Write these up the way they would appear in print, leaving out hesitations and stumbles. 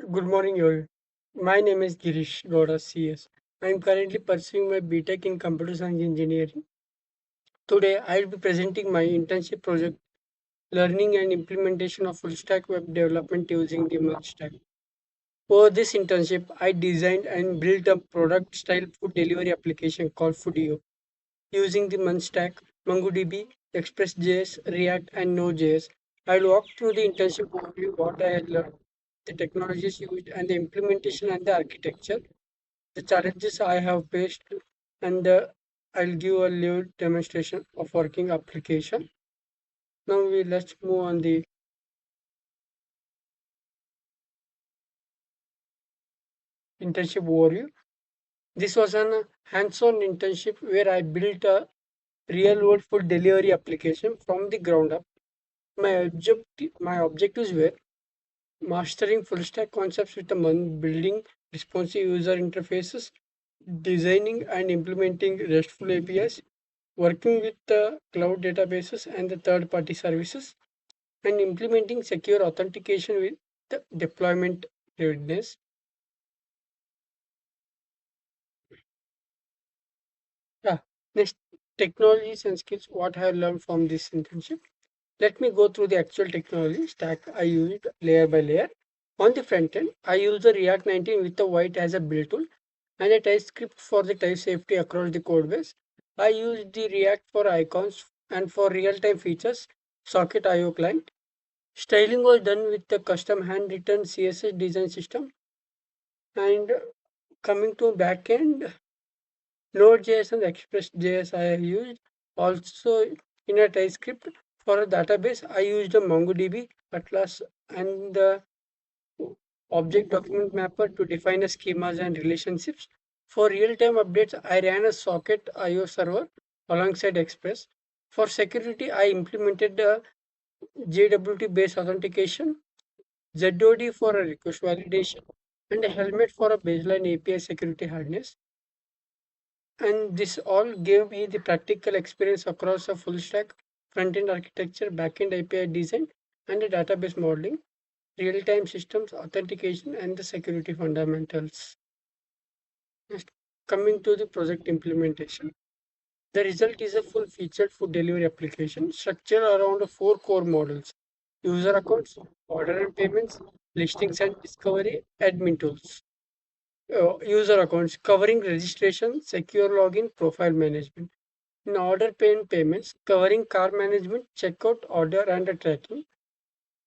Good morning, all. My name is Girishgouda CS. I am currently pursuing my BTech in Computer Science Engineering. Today, I will be presenting my internship project, learning and implementation of full stack web development using the MERN stack. For this internship, I designed and built a product-style food delivery application called Foodio using the MERN stack, MongoDB, Express.js, React, and Node.js. I'll walk through the internship overview, what I had learned, the technologies used, and the implementation and the architecture, the challenges I have faced, and I'll give a live demonstration of working application. Now let's move on the internship overview. This was an hands-on internship where I built a real-world food delivery application from the ground up. My objectives were mastering full stack concepts with the building responsive user interfaces, designing and implementing RESTful APIs, working with the cloud databases and the third party services, and implementing secure authentication with the deployment readiness. Yeah. Next, technologies and skills. What I have learned from this internship. Let me go through the actual technology stack I used layer by layer. On the front end, I use the React 19 with the white as a build tool and a TypeScript for the type safety across the code base. I use the React for icons and for real-time features, Socket IO client. Styling was done with the custom handwritten CSS design system. And coming to backend, Node.js and Express.js I have used. Also in a TypeScript for a database, I used a MongoDB, Atlas, and the object document mapper to define a schemas and relationships. For real-time updates, I ran a socket IO server alongside Express. For security, I implemented the JWT-based authentication, ZOD for a request validation, and a helmet for a baseline API security harness. And this all gave me the practical experience across a full stack front-end architecture, back-end API design, and the database modeling, real-time systems, authentication, and the security fundamentals. Next, coming to the project implementation. The result is a full-featured food delivery application structured around four core models: user accounts, order and payments, listings and discovery, admin tools. User accounts covering registration, secure login, profile management. In order pay and payments, covering car management, checkout, order, and tracking.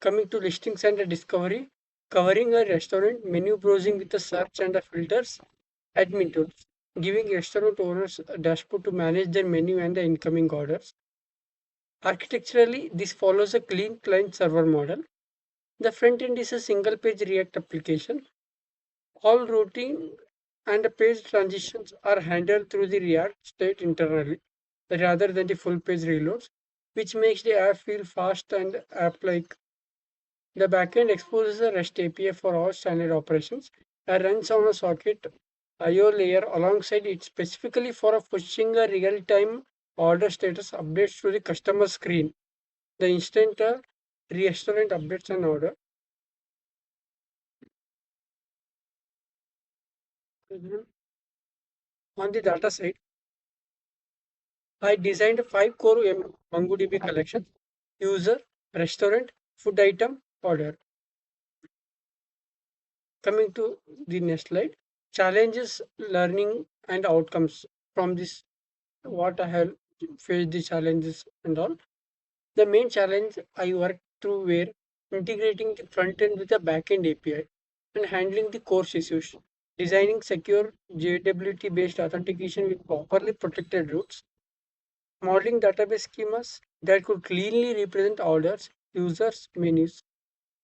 Coming to listings and discovery, covering a restaurant, menu browsing with a search and filters, admin tools, giving restaurant owners a dashboard to manage their menu and the incoming orders. Architecturally, this follows a clean client server model. The front end is a single page React application. All routing and the page transitions are handled through the React state internally rather than the full page reloads, which makes the app feel fast and app like. The backend exposes a REST API for all standard operations and runs on a socket IO layer alongside it specifically for pushing a real-time order status updates to the customer screen. The instant restaurant updates an order. Mhm. On the data side, I designed five core MongoDB collections: user, restaurant, food item, order. Coming to the next slide, challenges, learning, and outcomes from this. What I have faced the challenges and all. The main challenge I worked through were integrating the front end with the back end API and handling the course issues, designing secure JWT based authentication with properly protected routes, modeling database schemas that could cleanly represent orders, users, menus,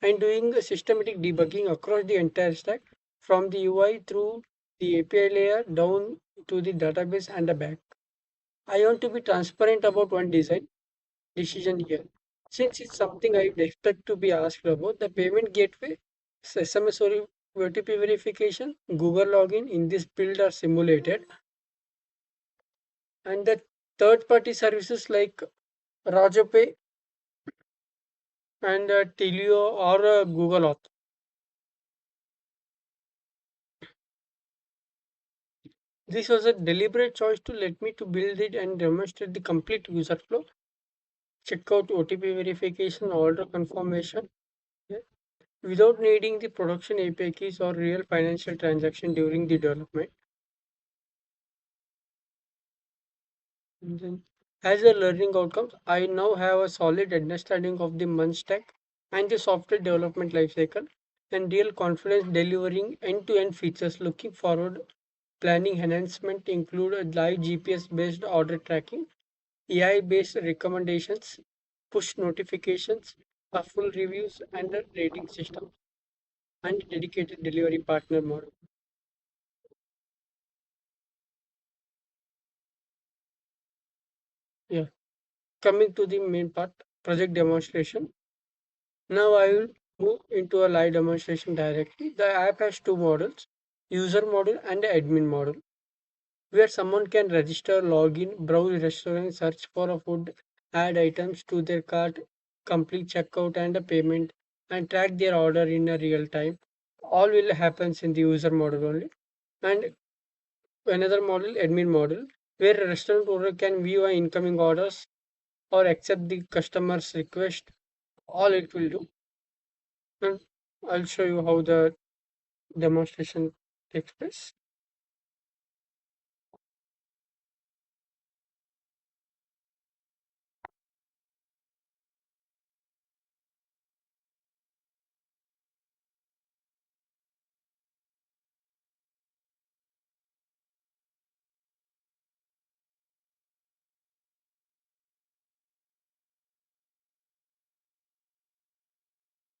and doing a systematic debugging across the entire stack from the UI through the API layer down to the database and the back. I want to be transparent about one design decision here. Since it's something I would expect to be asked about, the payment gateway, SMS or OTP verification, Google login in this build are simulated, and the third party services like RajoPay and Telio or Google Auth. This was a deliberate choice to let me to build it and demonstrate the complete user flow, checkout, OTP verification, order confirmation, yeah, without needing the production API keys or real financial transaction during the development. And then, as a learning outcomes, I now have a solid understanding of the MERN stack and the software development lifecycle, and real confidence delivering end-to-end features. Looking forward, planning enhancement include a live GPS-based order tracking, AI-based recommendations, push notifications, a full reviews, and a rating system, and dedicated delivery partner model. Yeah, coming to the main part, project demonstration. Now I will move into a live demonstration directly. The app has two models, user model and admin model, where someone can register, log in, browse restaurants, search for a food, add items to their cart, complete checkout and a payment, and track their order in a real time. All will happens in the user model only. And another model, admin model, where a restaurant owner can view our incoming orders or accept the customer's request. All it will do. And I'll show you how the demonstration takes place.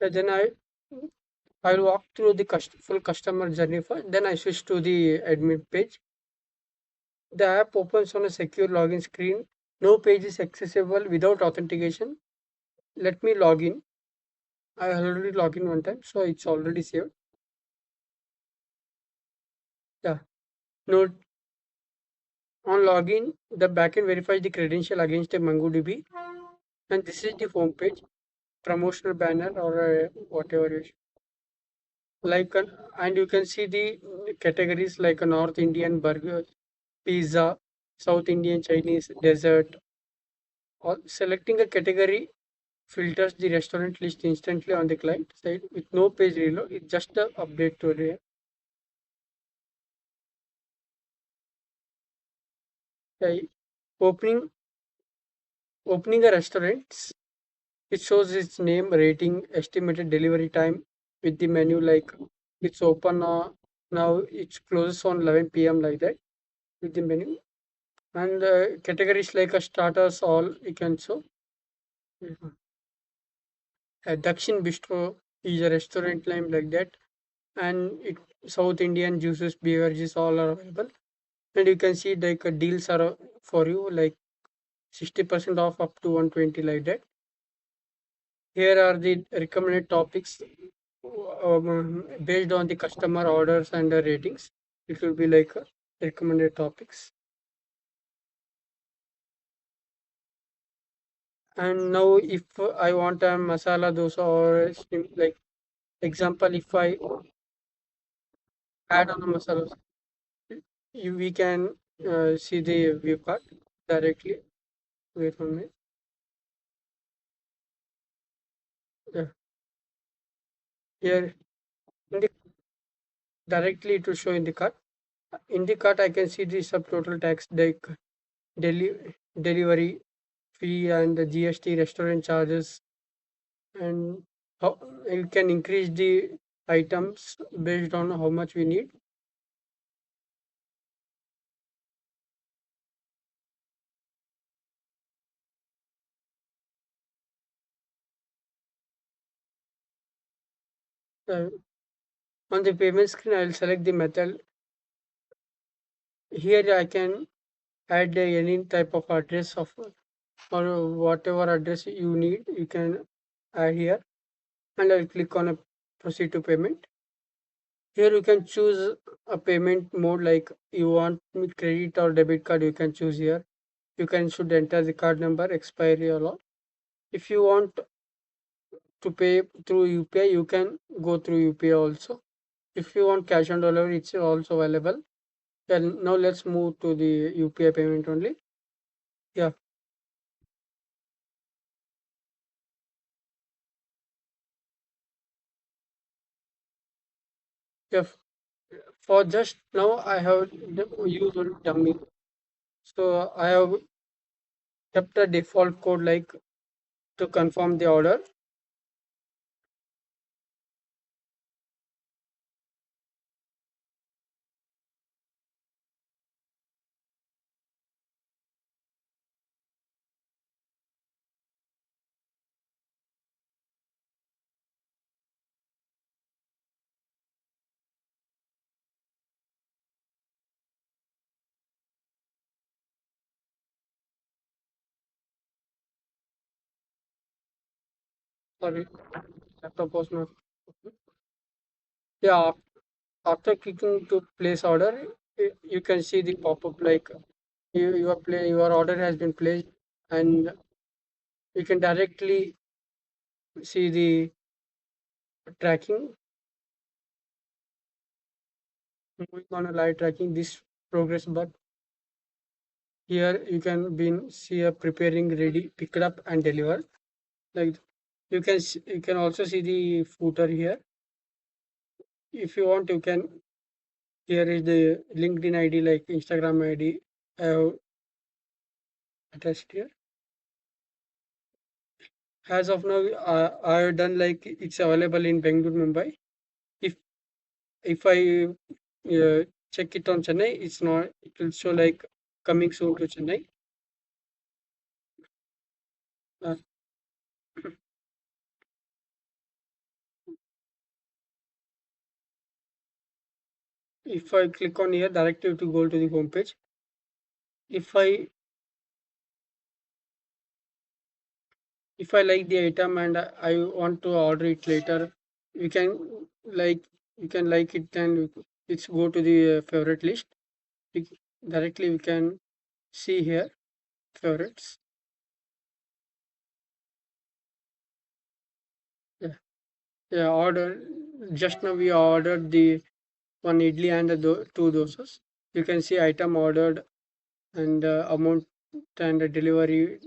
Then I'll walk through the full customer journey first. Then I switch to the admin page. The app opens on a secure login screen. No page is accessible without authentication. Let me log in. I already logged in one time, so it's already saved. Yeah. Note on login, the backend verifies the credential against a MongoDB, and this is the home page, promotional banner or whatever you like and you can see the categories like a North Indian burger, pizza, South Indian Chinese, dessert. Or selecting a category filters the restaurant list instantly on the client side with no page reload. It's just the update to the uh, opening opening a restaurant. It shows its name, rating, estimated delivery time with the menu like it's open now. It closes on 11 p.m. like that with the menu and categories like a starters all you can show. Mhm. Dakshin Bistro is a restaurant name like that, and it South Indian juices, beverages all are available. And you can see like deals are for you like 60% off up to 120 like that. Here are the recommended topics based on the customer orders and the ratings. It will be like recommended topics. And now, if I want a masala dosa or like example, if I add on a masala, we can see the view card directly. Wait for me. Yeah. Here, in the, directly to show in the card. In the cart, I can see the subtotal tax like delivery fee and the GST restaurant charges, and how you can increase the items based on how much we need. Uh, on the payment screen, I will select the method. Here, I can add any type of address of or whatever address you need. You can add here, and I'll click on a proceed to payment. Here, you can choose a payment mode like you want credit or debit card. You can choose here. You can should enter the card number, expiry or all. If you want to pay through UPI, you can go through UPI also. If you want cash on delivery, it's also available. And now let's move to the UPI payment only. Yeah, yeah. For just now, I have used only dummy. So I have kept the default code like to confirm the order. Sorry, laptop was not. Yeah, after clicking to place order, you can see the pop-up like your order has been placed, and you can directly see the tracking. Moving on a live tracking this progress, but here you can be see a preparing ready, picked up and delivered. Like you can also see the footer here. If you want, you can. Here is the LinkedIn ID, like Instagram ID. I have attached here. As of now, I have done like it's available in Bangalore, Mumbai. If I check it on Chennai, it's not. It will show like coming soon to Chennai. Uh, if I click on here, directly to go to the home page. If I like the item and I want to order it later, you can like you can like it and it's go to the favorite list. We, directly we can see here favorites. Yeah, yeah. Order just now we ordered the one idli and the two dosas. You can see item ordered and amount and the delivery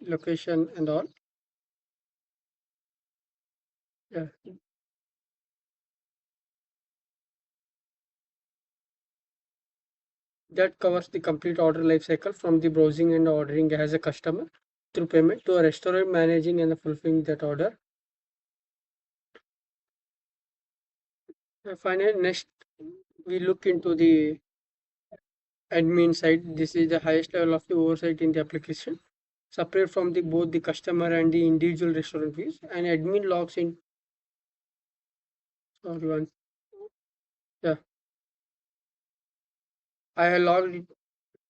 location and all. Yeah, that covers the complete order life cycle from the browsing and ordering as a customer through payment to a restaurant managing and fulfilling that order. Finally, next we look into the admin side. This is the highest level of the oversight in the application, separate from the both the customer and the individual restaurant fees. And admin logs in. Sorry, one. Yeah, I have logged it.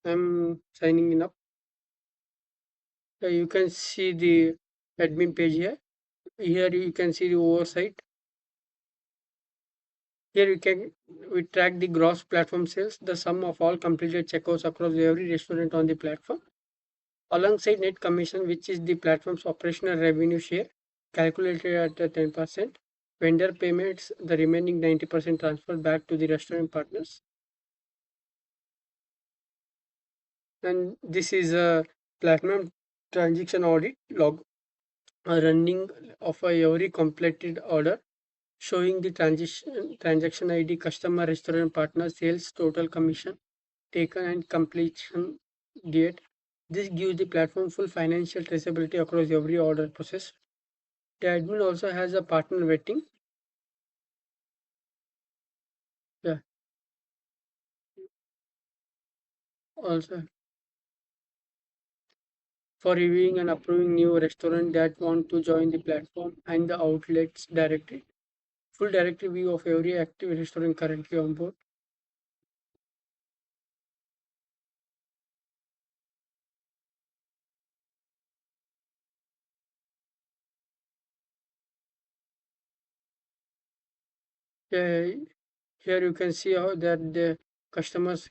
I'm signing in up. You can see the admin page here. Here you can see the oversight. Here we track the gross platform sales, the sum of all completed checkouts across every restaurant on the platform, alongside net commission, which is the platform's operational revenue share, calculated at 10%. Vendor payments, the remaining 90% transferred back to the restaurant partners. And this is a platform transaction audit log, a running of every completed order, showing the transaction ID, customer, restaurant partner, sales, total commission taken and completion date. This gives the platform full financial traceability across every order process. The admin also has a partner vetting. Yeah, also for reviewing and approving new restaurant that want to join the platform and the outlets directory. Full directory view of every active restaurant currently on board. Yeah, here you can see how that the customers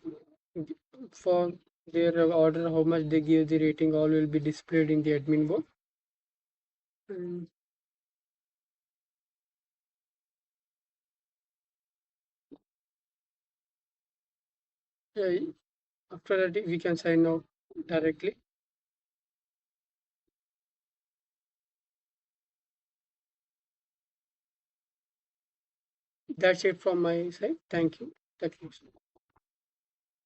for their order, how much they give the rating, all will be displayed in the admin board. And Uh, After that, we can sign out directly. That's it from my side. Thank you. That was.